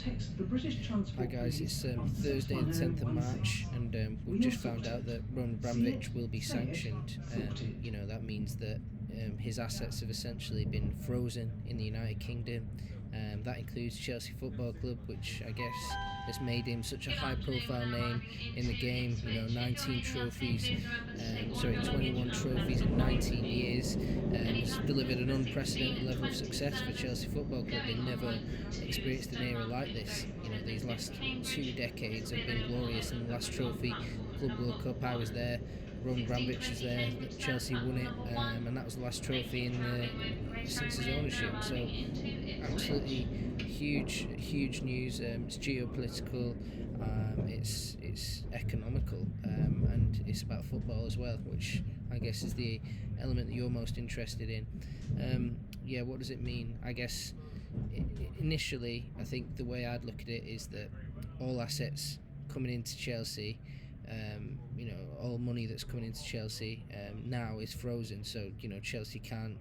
Hi guys, it's Thursday the 10th of March and we've just found out that Roman Abramovich will be sanctioned. That means that his assets have essentially been frozen in the United Kingdom. That includes Chelsea Football Club, which I guess has made him such a high profile name in the game. 19 trophies, 21 trophies in 19 years. Has delivered an unprecedented level of success for Chelsea Football Club. They never experienced an era like this. These last 2 decades have been glorious. And the last trophy, Club World Cup, I was there. Roman Abramovich was there. Chelsea won it, and that was the last trophy since his ownership. So absolutely huge news. It's geopolitical, it's economical, and it's about football as well, which I guess is the element that you're most interested in. What does it mean? I guess initially, I think the way I'd look at it is that all assets coming into Chelsea, all money that's coming into Chelsea now is frozen. So Chelsea can't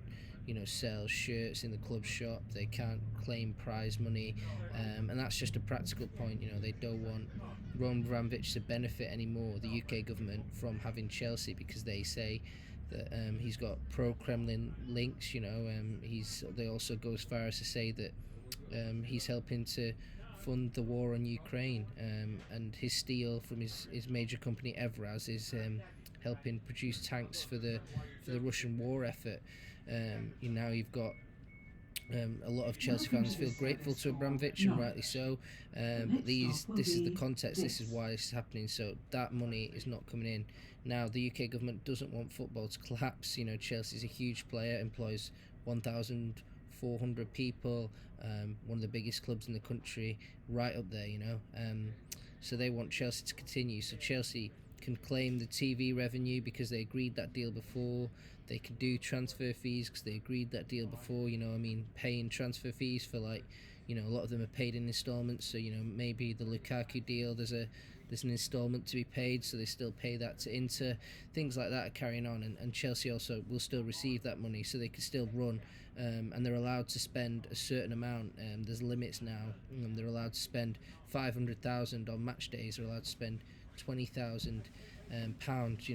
sell shirts in the club shop. They can't claim prize money, and that's just a practical point. They don't want Roman Abramovich to benefit anymore, the UK government, from having Chelsea, because they say that he's got pro-Kremlin links. They also go as far as to say that he's helping to fund the war on Ukraine, and his steel from his major company Evraz is helping produce tanks for the Russian war effort. Now you've got a lot of Chelsea fans feel grateful to Abramovich, and rightly so. But this is the context. This is why this is happening. So that money is not coming in. Now the UK government doesn't want football to collapse. Chelsea's a huge player, employs 1,400 people, one of the biggest clubs in the country, right up there. So they want Chelsea to continue. So Chelsea can claim the TV revenue because they agreed that deal before. They can do transfer fees because they agreed that deal before. Paying transfer fees for a lot of them are paid in installments. So maybe the Lukaku deal, there's an installment to be paid, so they still pay that to Inter. Things like that are carrying on, and Chelsea also will still receive that money, so they can still run. And they're allowed to spend a certain amount. There's limits now. They're allowed to spend 500,000 on match days. They're allowed to spend 20,000 pounds,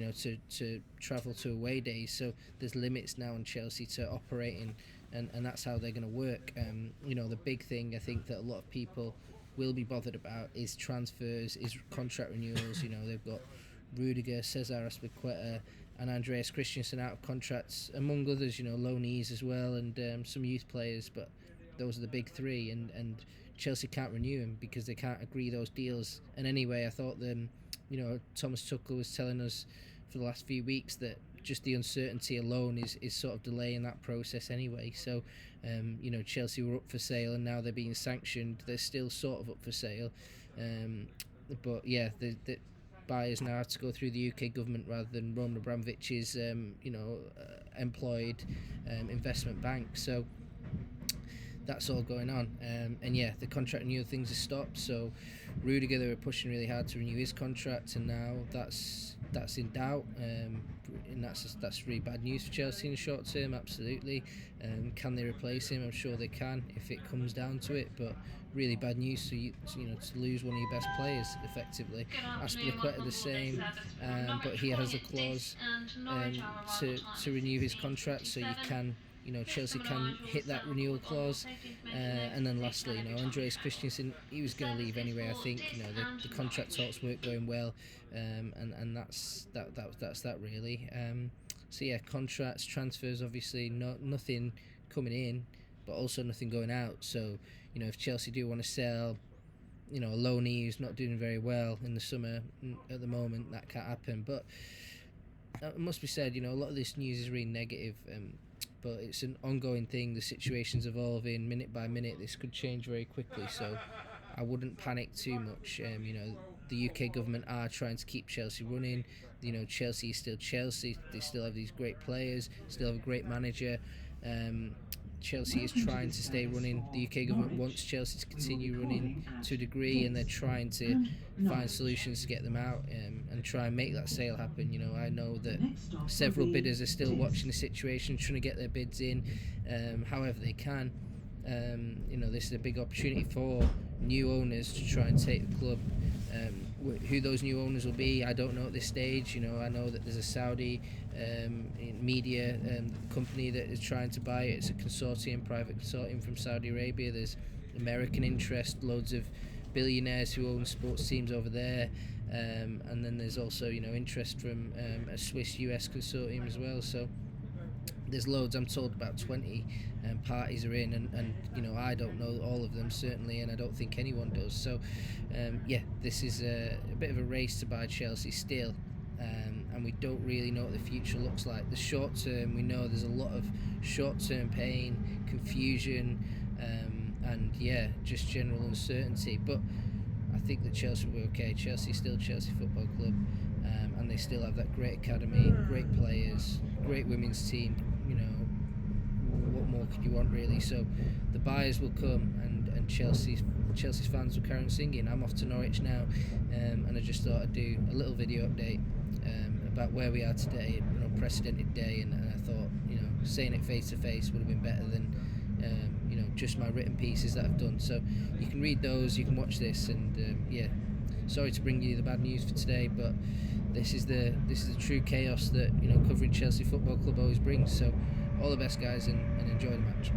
to travel to away days. So there's limits now on Chelsea to operating, and that's how they're going to work. The big thing I think that a lot of people will be bothered about is transfers, is contract renewals. They've got Rudiger, Cesar Azpilicueta, and Andreas Christensen out of contracts, among others. Loanees as well, and some youth players. But those are the big three, and Chelsea can't renew them because they can't agree those deals. And anyway, I thought Thomas Tuchel was telling us for the last few weeks that just the uncertainty alone is sort of delaying that process anyway. So Chelsea were up for sale, and now they're being sanctioned. They're still sort of up for sale, but yeah, the buyers now have to go through the UK government rather than Roman Abramovich's employed investment bank. So that's all going on, and the contract renewal things are stopped. So Rudiger, they were pushing really hard to renew his contract, and now that's in doubt, and that's really bad news for Chelsea in the short term. Absolutely. Can they replace him? I'm sure they can if it comes down to it, but really bad news to lose one of your best players effectively. Azpilicueta the same, but he has a clause to renew his contract, so you can. Chelsea can hit that renewal clause, and then lastly, Andreas Christensen, he was going to leave anyway. I think the contract talks weren't going well, and that's that really. Contracts, transfers, obviously nothing coming in, but also nothing going out. So if Chelsea do want to sell, a loanee who's not doing very well in the summer at the moment, that can't happen. But it must be said, a lot of this news is really negative. But it's an ongoing thing. The situation's evolving minute by minute. This could change very quickly, so I wouldn't panic too much. The UK government are trying to keep Chelsea running. Chelsea is still Chelsea. They still have these great players, still have a great manager. Chelsea is trying to stay running. The UK government wants Chelsea to continue running to a degree, and they're trying to find solutions to get them out and try and make that sale happen. I know that several bidders are still watching the situation, trying to get their bids in however they can. This is a big opportunity for new owners to try and take the club. Who those new owners will be, I don't know at this stage. I know that there's a Saudi media company that is trying to buy it. It's a private consortium from Saudi Arabia. There's American interest, loads of billionaires who own sports teams over there, and then there's also interest from a Swiss-US consortium as well. So there's loads. I'm told about 20 parties are in, and I don't know all of them certainly, and I don't think anyone does. So this is a bit of a race to buy Chelsea still, and we don't really know what the future looks like. The short term, we know there's a lot of short-term pain, confusion, and just general uncertainty. But I think that Chelsea will be okay. Chelsea's still Chelsea Football Club, and they still have that great academy, great players, great women's team. What more could you want, really? So the buyers will come, and Chelsea's fans will carry on singing. I'm off to Norwich now, and I just thought I'd do a little video update about where we are today, an unprecedented day, and I thought saying it face to face would have been better than just my written pieces that I've done. So you can read those, you can watch this, and sorry to bring you the bad news for today, but this is the true chaos that covering Chelsea Football Club always brings. So all the best, guys, and enjoy the match.